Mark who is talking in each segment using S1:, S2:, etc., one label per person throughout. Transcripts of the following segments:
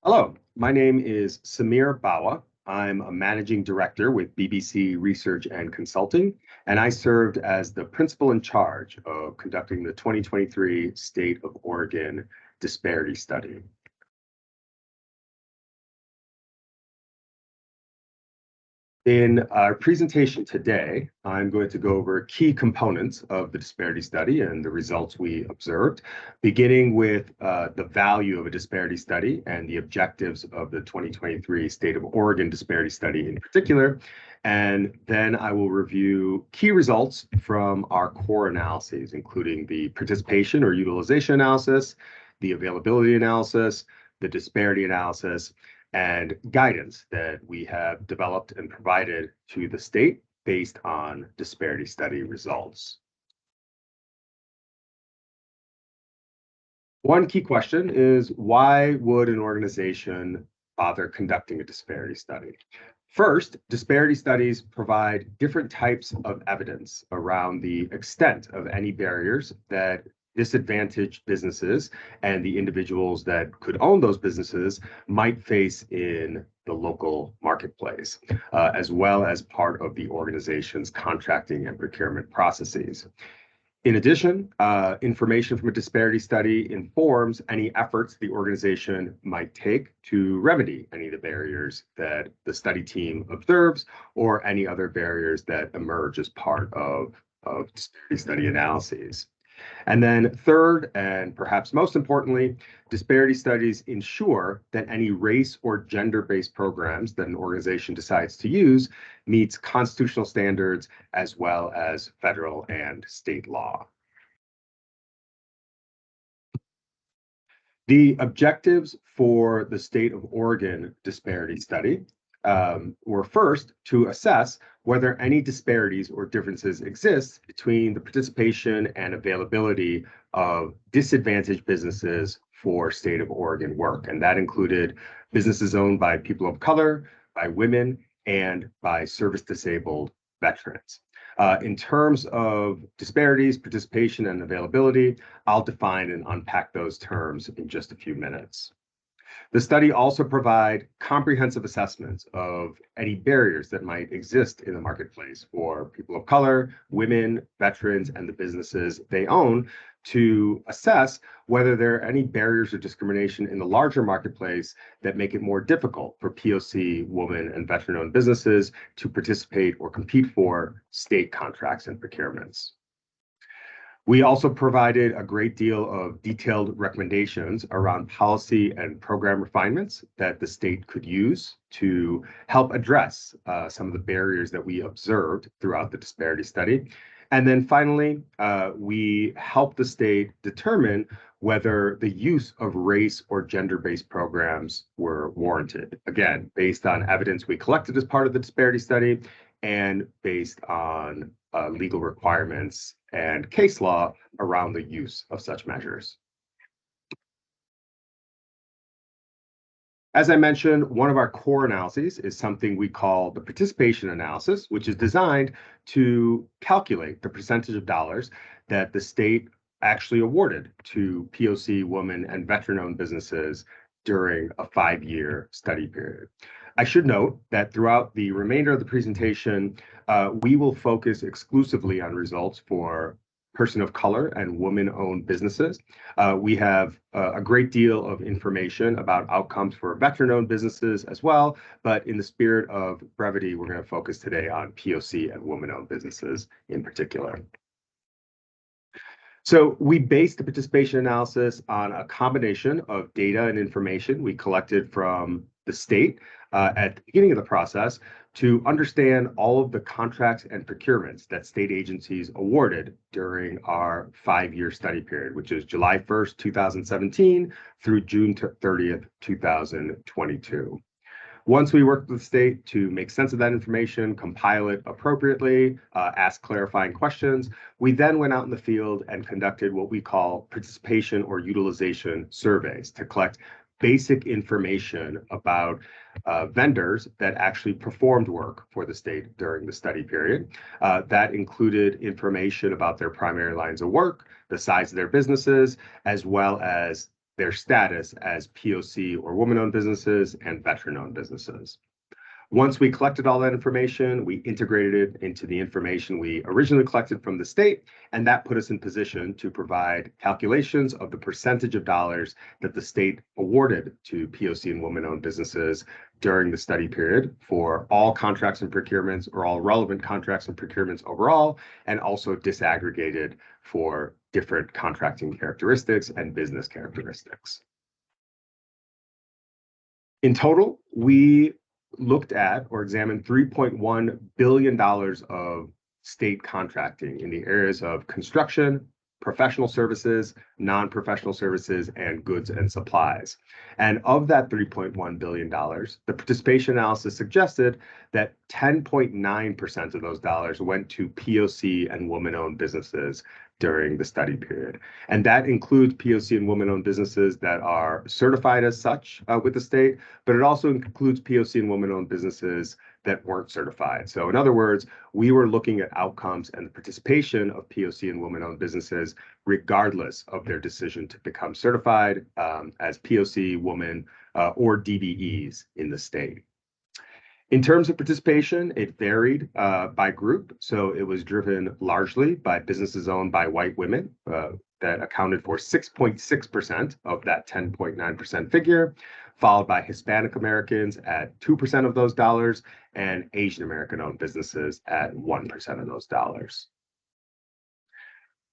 S1: Hello, my name is Samir Bawa. I'm a managing director with BBC Research and Consulting, and I served as the principal in charge of conducting the 2023 State of Oregon Disparity Study. In our presentation today, I'm going to go over key components of the disparity study and the results we observed, beginning with the value of a disparity study and the objectives of the 2023 State of Oregon Disparity Study in particular. And then I will review key results from our core analyses, including the participation or utilization analysis, the availability analysis, the disparity analysis, and guidance that we have developed and provided to the state based on disparity study results. One key question is, why would an organization bother conducting a disparity study? First, disparity studies provide different types of evidence around the extent of any barriers that disadvantaged businesses and the individuals that could own those businesses might face in the local marketplace, as well as part of the organization's contracting and procurement processes. In addition, information from a disparity study informs any efforts the organization might take to remedy any of the barriers that the study team observes or any other barriers that emerge as part of disparity study analyses. And then third, and perhaps most importantly, disparity studies ensure that any race or gender-based programs that an organization decides to use meets constitutional standards as well as federal and state law. The objectives for the State of Oregon Disparity Study were first to assess whether any disparities or differences exist between the participation and availability of disadvantaged businesses for State of Oregon work. And that included businesses owned by people of color, by women, and by service-disabled veterans. In terms of disparities, participation, and availability, I'll define and unpack those terms in just a few minutes. The study also provides comprehensive assessments of any barriers that might exist in the marketplace for people of color, women, veterans, and the businesses they own to assess whether there are any barriers or discrimination in the larger marketplace that make it more difficult for POC, women, and veteran-owned businesses to participate or compete for state contracts and procurements. We also provided a great deal of detailed recommendations around policy and program refinements that the state could use to help address some of the barriers that we observed throughout the disparity study. And then finally, we helped the state determine whether the use of race or gender-based programs were warranted, again, based on evidence we collected as part of the disparity study and based on legal requirements and case law around the use of such measures. As I mentioned, one of our core analyses is something we call the participation analysis, which is designed to calculate the percentage of dollars that the state actually awarded to POC, women, and veteran-owned businesses during a 5-year study period. I should note that throughout the remainder of the presentation, we will focus exclusively on results for person of color and women-owned businesses. We have a great deal of information about outcomes for veteran-owned businesses as well, but in the spirit of brevity, we're going to focus today on POC and women-owned businesses in particular. So we based the participation analysis on a combination of data and information we collected from the state at the beginning of the process to understand all of the contracts and procurements that state agencies awarded during our 5-year study period, which is July 1st, 2017 through June 30th, 2022. Once we worked with the state to make sense of that information, compile it appropriately, ask clarifying questions, we then went out in the field and conducted what we call participation or utilization surveys to collect basic information about vendors that actually performed work for the state during the study period. That included information about their primary lines of work, the size of their businesses, as well as their status as POC or woman-owned businesses and veteran-owned businesses. Once we collected all that information, we integrated it into the information we originally collected from the state, and that put us in position to provide calculations of the percentage of dollars that the state awarded to POC and woman-owned businesses during the study period for all contracts and procurements, or all relevant contracts and procurements overall, and also disaggregated for different contracting characteristics and business characteristics. In total, we looked at or examined $3.1 billion of state contracting in the areas of construction, professional services, non-professional services, and goods and supplies. And of that $3.1 billion, the participation analysis suggested that 10.9% of those dollars went to POC and woman-owned businesses during the study period. And that includes POC and woman-owned businesses that are certified as such with the state, but it also includes POC and woman-owned businesses that weren't certified. So in other words, we were looking at outcomes and the participation of POC and woman-owned businesses regardless of their decision to become certified as POC, woman, or DBEs in the state. In terms of participation, it varied by group. So it was driven largely by businesses owned by white women that accounted for 6.6% of that 10.9% figure, followed by Hispanic Americans at 2% of those dollars, and Asian American owned businesses at 1% of those dollars.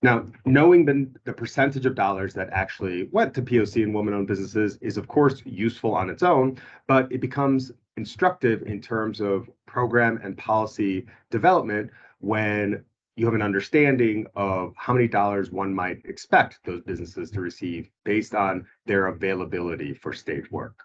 S1: Now, knowing the percentage of dollars that actually went to POC and woman-owned businesses is, of course, useful on its own, but it becomes instructive in terms of program and policy development when you have an understanding of how many dollars one might expect those businesses to receive based on their availability for state work.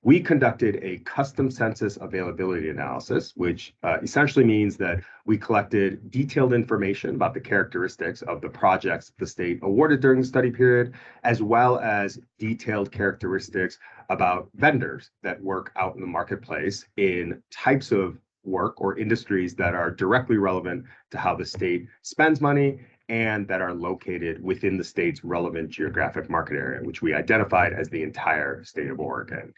S1: We conducted a custom census availability analysis, which essentially means that we collected detailed information about the characteristics of the projects the state awarded during the study period, as well as detailed characteristics about vendors that work out in the marketplace in types of work or industries that are directly relevant to how the state spends money and that are located within the state's relevant geographic market area, which we identified as the entire state of Oregon.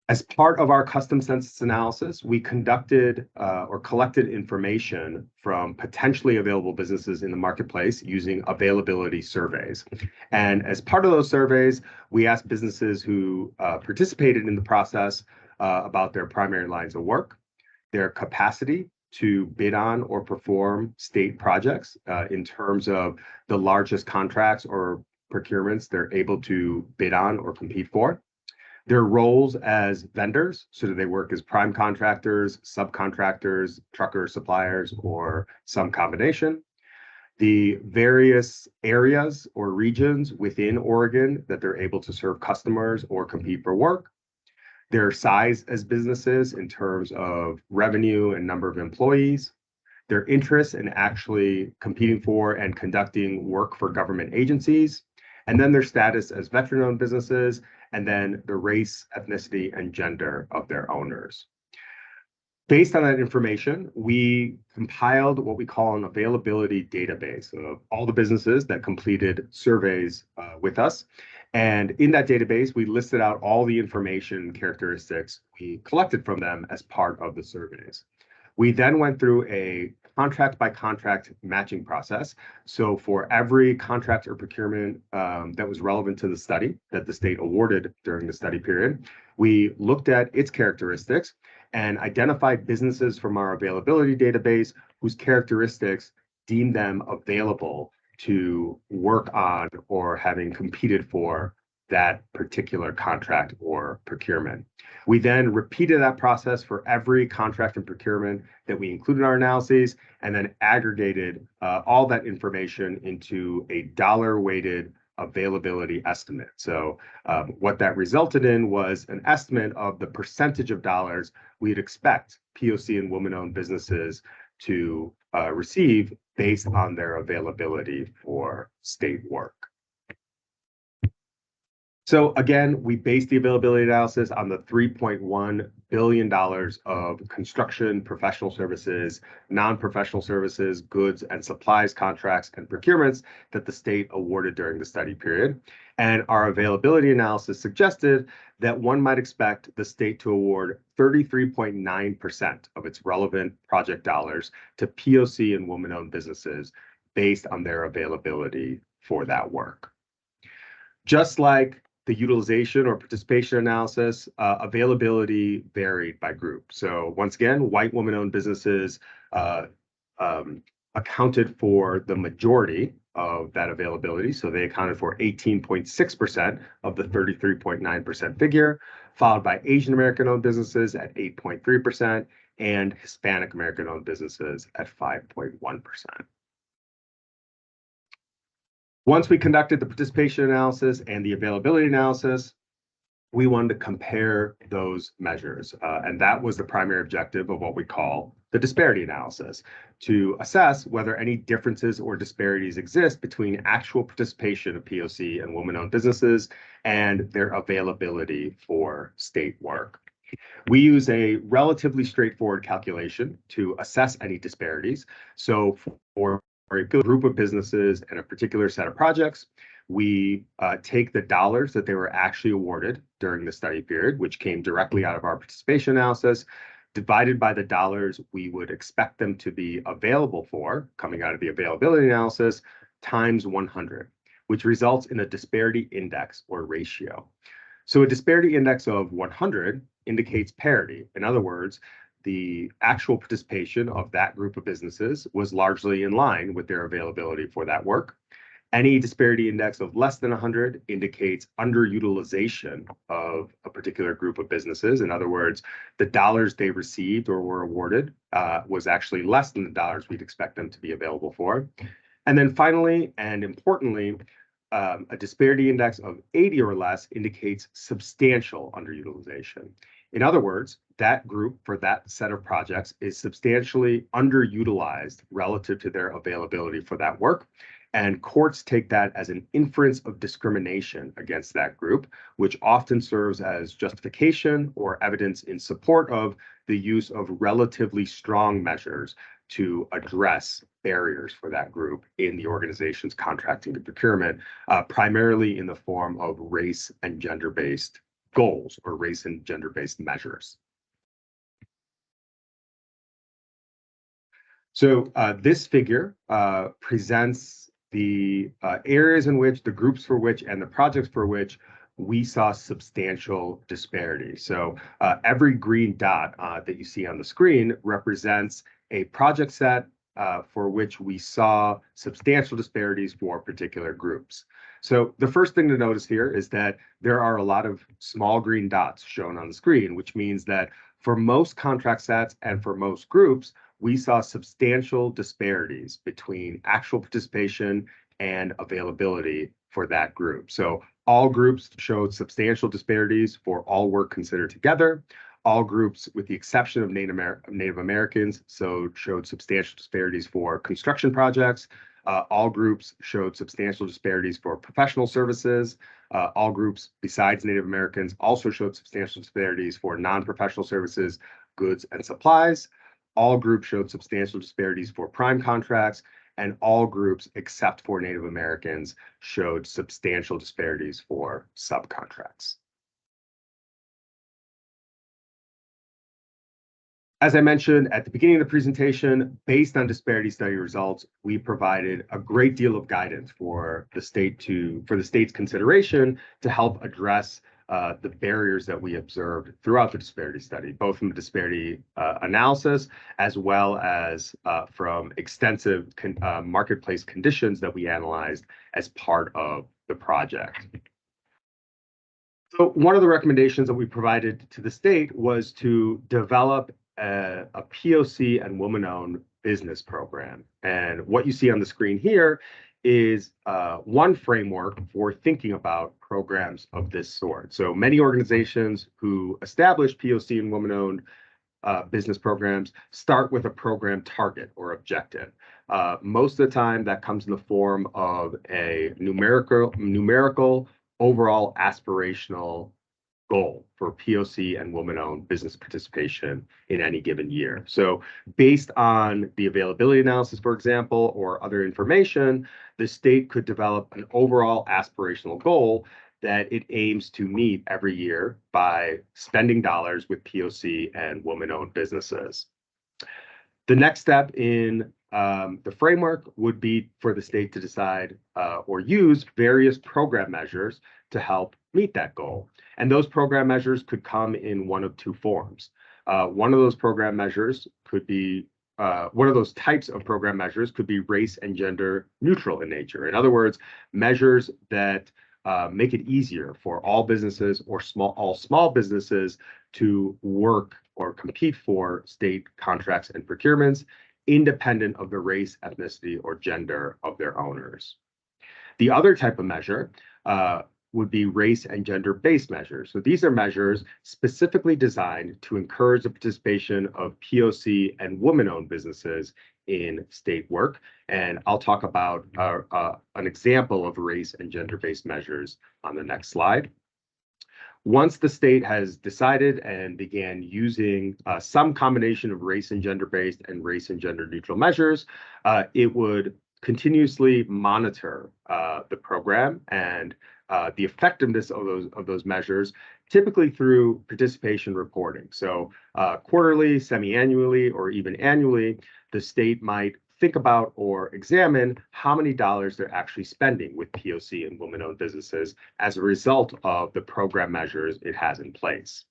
S1: As part of our custom census analysis, we conducted or collected information from potentially available businesses in the marketplace using availability surveys. And as part of those surveys, we asked businesses who participated in the process about their primary lines of work, their capacity to bid on or perform state projects in terms of the largest contracts or procurements they're able to bid on or compete for, their roles as vendors, so do they work as prime contractors, subcontractors, truckers, suppliers, or some combination, the various areas or regions within Oregon that they're able to serve customers or compete for work, their size as businesses in terms of revenue and number of employees, their interest in actually competing for and conducting work for government agencies, and then their status as veteran-owned businesses, and then the race, ethnicity, and gender of their owners. Based on that information, we compiled what we call an availability database of all the businesses that completed surveys with us. And in that database, we listed out all the information and characteristics we collected from them as part of the surveys. We then went through a contract by contract matching process. So for every contract or procurement that was relevant to the study that the state awarded during the study period, we looked at its characteristics and identified businesses from our availability database whose characteristics deemed them available to work on or having competed for that particular contract or procurement. We then repeated that process for every contract and procurement that we included in our analyses, and then aggregated all that information into a dollar-weighted availability estimate. So what that resulted in was an estimate of the percentage of dollars we'd expect POC and woman-owned businesses to receive based on their availability for state work. So again, we based the availability analysis on the $3.1 billion of construction, professional services, non-professional services, goods and supplies contracts and procurements that the state awarded during the study period. And our availability analysis suggested that one might expect the state to award 33.9% of its relevant project dollars to POC and woman-owned businesses based on their availability for that work. Just like the utilization or participation analysis, availability varied by group. So once again, white woman-owned businesses accounted for the majority of that availability. So they accounted for 18.6% of the 33.9% figure, followed by Asian American-owned businesses at 8.3% and Hispanic American-owned businesses at 5.1%. Once we conducted the participation analysis and the availability analysis, we wanted to compare those measures. And that was the primary objective of what we call the disparity analysis, to assess whether any differences or disparities exist between actual participation of POC and woman-owned businesses and their availability for state work. We use a relatively straightforward calculation to assess any disparities. So for a group of businesses and a particular set of projects, we take the dollars that they were actually awarded during the study period, which came directly out of our participation analysis, divided by the dollars we would expect them to be available for, coming out of the availability analysis, times 100, which results in a disparity index or ratio. So a disparity index of 100 indicates parity. In other words, the actual participation of that group of businesses was largely in line with their availability for that work. Any disparity index of less than 100 indicates underutilization of a particular group of businesses. In other words, the dollars they received or were awarded was actually less than the dollars we'd expect them to be available for. And then finally, and importantly, a disparity index of 80 or less indicates substantial underutilization. In other words, that group for that set of projects is substantially underutilized relative to their availability for that work. And courts take that as an inference of discrimination against that group, which often serves as justification or evidence in support of the use of relatively strong measures to address barriers for that group in the organization's contracting and procurement, primarily in the form of race and gender-based goals or race and gender-based measures. So this figure presents the areas in which, the groups for which, and the projects for which we saw substantial disparity. So every green dot that you see on the screen represents a project set for which we saw substantial disparities for particular groups. So the first thing to notice here is that there are a lot of small green dots shown on the screen, which means that for most contract sets and for most groups, we saw substantial disparities between actual participation and availability for that group. So all groups showed substantial disparities for all work considered together. All groups, with the exception of Native Americans, showed substantial disparities for construction projects. All groups showed substantial disparities for professional services. All groups besides Native Americans also showed substantial disparities for non-professional services, goods, and supplies. All groups showed substantial disparities for prime contracts, and all groups except for Native Americans showed substantial disparities for subcontracts. As I mentioned at the beginning of the presentation, based on disparity study results, we provided a great deal of guidance for the state's consideration to help address the barriers that we observed throughout the disparity study, both from the disparity analysis as well as from extensive marketplace conditions that we analyzed as part of the project. So one of the recommendations that we provided to the state was to develop a POC and woman-owned business program. And what you see on the screen here is one framework for thinking about programs of this sort. So many organizations who establish POC and woman-owned business programs start with a program target or objective. Most of the time that comes in the form of a numerical overall aspirational goal for POC and woman-owned business participation in any given year. So based on the availability analysis, for example, or other information, the state could develop an overall aspirational goal that it aims to meet every year by spending dollars with POC and woman-owned businesses. The next step in the framework would be for the state to decide or use various program measures to help meet that goal. And those program measures could come in one of two forms. One of those program measures could be one of those types of program measures could be race and gender neutral in nature. In other words, measures that make it easier for all businesses or all small businesses to work or compete for state contracts and procurements, independent of the race, ethnicity, or gender of their owners. The other type of measure would be race and gender-based measures. So these are measures specifically designed to encourage the participation of POC and women-owned businesses in state work. And I'll talk about an example of race and gender-based measures on the next slide. Once the state has decided and began using some combination of race and gender-based and race and gender-neutral measures, it would continuously monitor the program and the effectiveness of those measures, typically through participation reporting. So quarterly, semi-annually, or even annually, the state might think about or examine how many dollars they're actually spending with POC and women-owned businesses as a result of the program measures it has in place.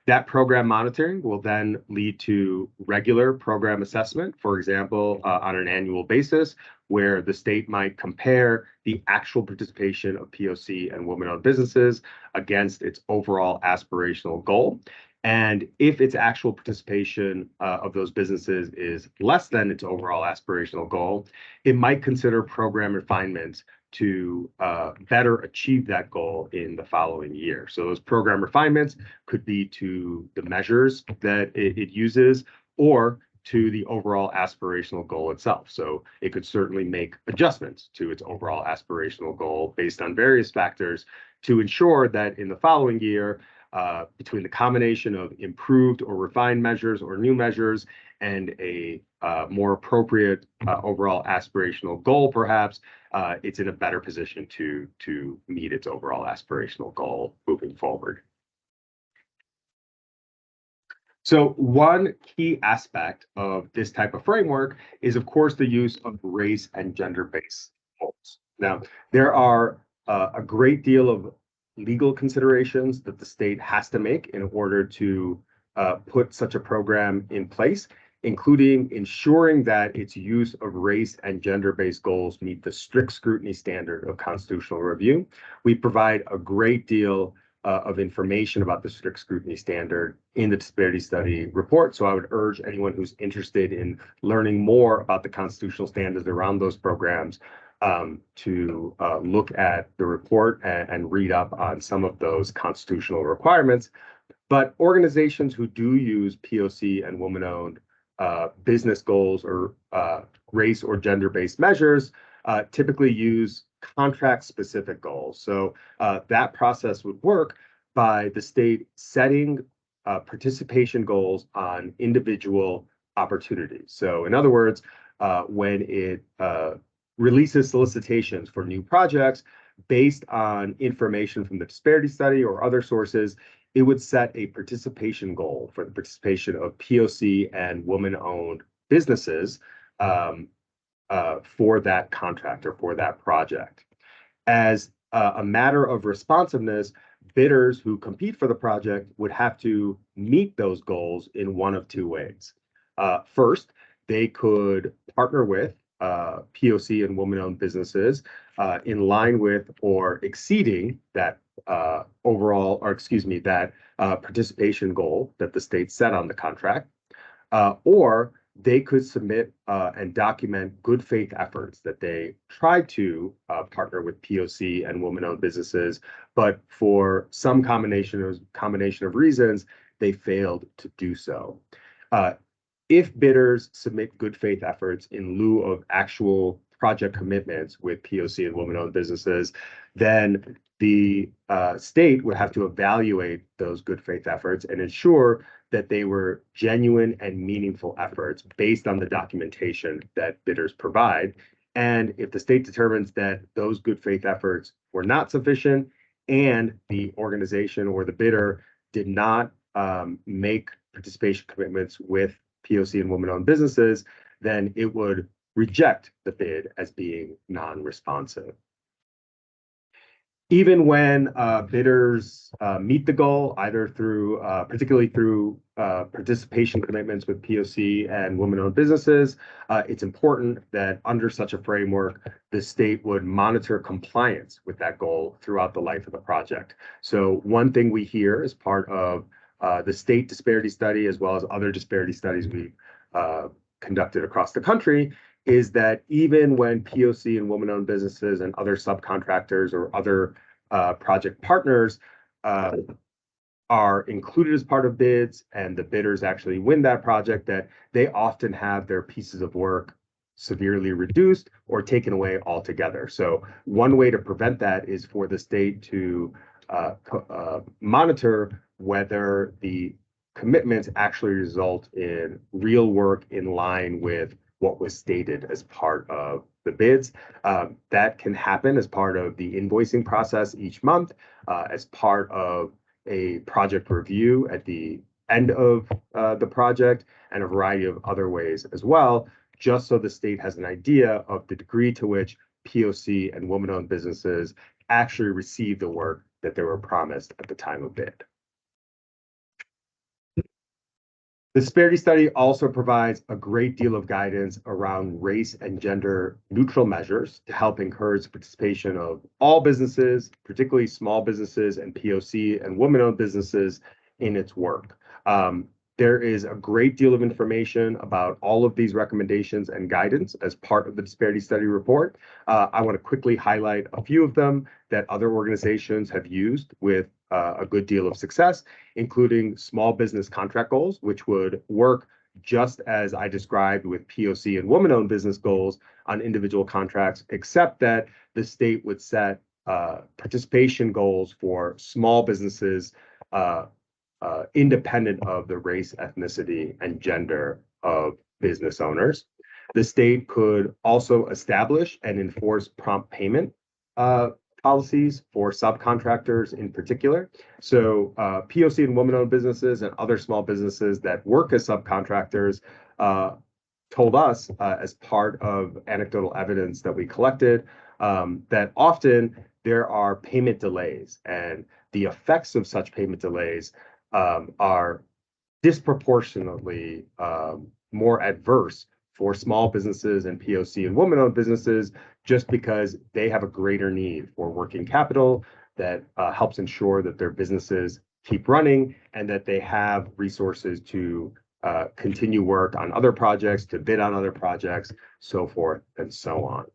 S1: That program monitoring will then lead to regular program assessment, for example, on an annual basis, where the state might compare the actual participation of POC and women-owned businesses against its overall aspirational goal. And if its actual participation of those businesses is less than its overall aspirational goal, it might consider program refinements to better achieve that goal in the following year. So those program refinements could be to the measures that it uses or to the overall aspirational goal itself. So it could certainly make adjustments to its overall aspirational goal based on various factors to ensure that in the following year, between the combination of improved or refined measures or new measures and a more appropriate overall aspirational goal, perhaps, it's in a better position to meet its overall aspirational goal moving forward. So one key aspect of this type of framework is, of course, the use of race and gender-based goals. Now, there are a great deal of legal considerations that the state has to make in order to put such a program in place, including ensuring that its use of race and gender-based goals meet the strict scrutiny standard of constitutional review. We provide a great deal of information about the strict scrutiny standard in the disparity study report. So I would urge anyone who's interested in learning more about the constitutional standards around those programs to look at the report and read up on some of those constitutional requirements. But organizations who do use POC and women-owned business goals or race or gender-based measures typically use contract-specific goals. So that process would work by the state setting participation goals on individual opportunities. So in other words, when it releases solicitations for new projects based on information from the disparity study or other sources, it would set a participation goal for the participation of POC and women-owned businesses for that contract or for that project. As a matter of responsiveness, bidders who compete for the project would have to meet those goals in one of two ways. First, they could partner with POC and women-owned businesses in line with or exceeding that participation goal that the state set on the contract, or they could submit and document good faith efforts that they tried to partner with POC and women-owned businesses, but for some combination of reasons, they failed to do so. If bidders submit good faith efforts in lieu of actual project commitments with POC and women-owned businesses, then the state would have to evaluate those good faith efforts and ensure that they were genuine and meaningful efforts based on the documentation that bidders provide. And if the state determines that those good faith efforts were not sufficient and the organization or the bidder did not make participation commitments with POC and women-owned businesses, then it would reject the bid as being non-responsive. Even when bidders meet the goal, either through, particularly through participation commitments with POC and women-owned businesses, it's important that under such a framework, the state would monitor compliance with that goal throughout the life of the project. So one thing we hear as part of the state disparity study, as well as other disparity studies we've conducted across the country, is that even when POC and women-owned businesses and other subcontractors or other project partners are included as part of bids and the bidders actually win that project, that they often have their pieces of work severely reduced or taken away altogether. So one way to prevent that is for the state to monitor whether the commitments actually result in real work in line with what was stated as part of the bids. That can happen as part of the invoicing process each month, as part of a project review at the end of the project, and a variety of other ways as well, just so the state has an idea of the degree to which POC and women-owned businesses actually receive the work that they were promised at the time of bid. The disparity study also provides a great deal of guidance around race and gender neutral measures to help encourage participation of all businesses, particularly small businesses and POC and women-owned businesses in its work. There is a great deal of information about all of these recommendations and guidance as part of the disparity study report. I want to quickly highlight a few of them that other organizations have used with a good deal of success, including small business contract goals, which would work just as I described with POC and women-owned business goals on individual contracts, except that the state would set participation goals for small businesses independent of the race, ethnicity, and gender of business owners. The state could also establish and enforce prompt payment policies for subcontractors in particular. So POC and women-owned businesses and other small businesses that work as subcontractors told us as part of anecdotal evidence that we collected that often there are payment delays, and the effects of such payment delays are disproportionately more adverse for small businesses and POC and women-owned businesses, just because they have a greater need for working capital that helps ensure that their businesses keep running and that they have resources to continue work on other projects, to bid on other projects, so forth and so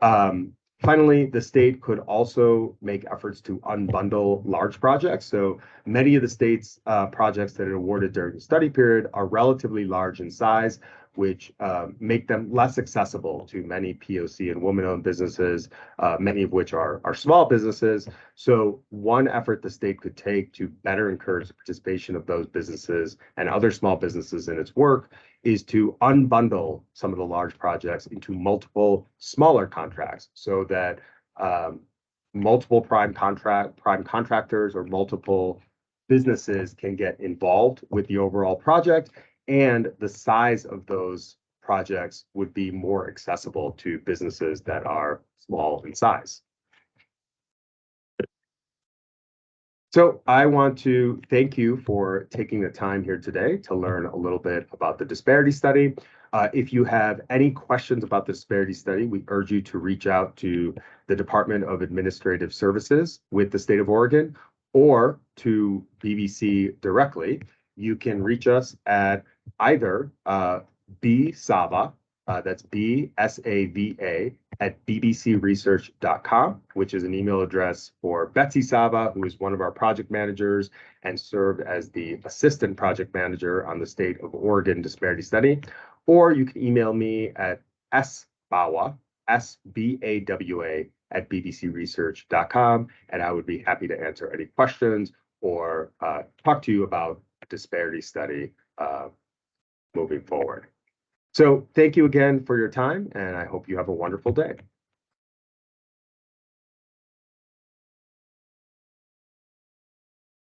S1: on. Finally, the state could also make efforts to unbundle large projects. So many of the state's projects that are awarded during the study period are relatively large in size, which make them less accessible to many POC and women-owned businesses, many of which are small businesses. So one effort the state could take to better encourage the participation of those businesses and other small businesses in its work is to unbundle some of the large projects into multiple smaller contracts, so that multiple prime contractors or multiple businesses can get involved with the overall project, and the size of those projects would be more accessible to businesses that are small in size. So I want to thank you for taking the time here today to learn a little bit about the disparity study. If you have any questions about the disparity study, we urge you to reach out to the Department of Administrative Services with the state of Oregon or to BBC directly. You can reach us at either bsava, that's BSAVA, at bbcresearch.com, which is an email address for Betsy Sava, who is one of our project managers and served as the assistant project manager on the State of Oregon Disparity Study. Or you can email me at sbawa, SBAWA, bbcresearch.com, and I would be happy to answer any questions or talk to you about a disparity study moving forward. So thank you again for your time, and I hope you have a wonderful day.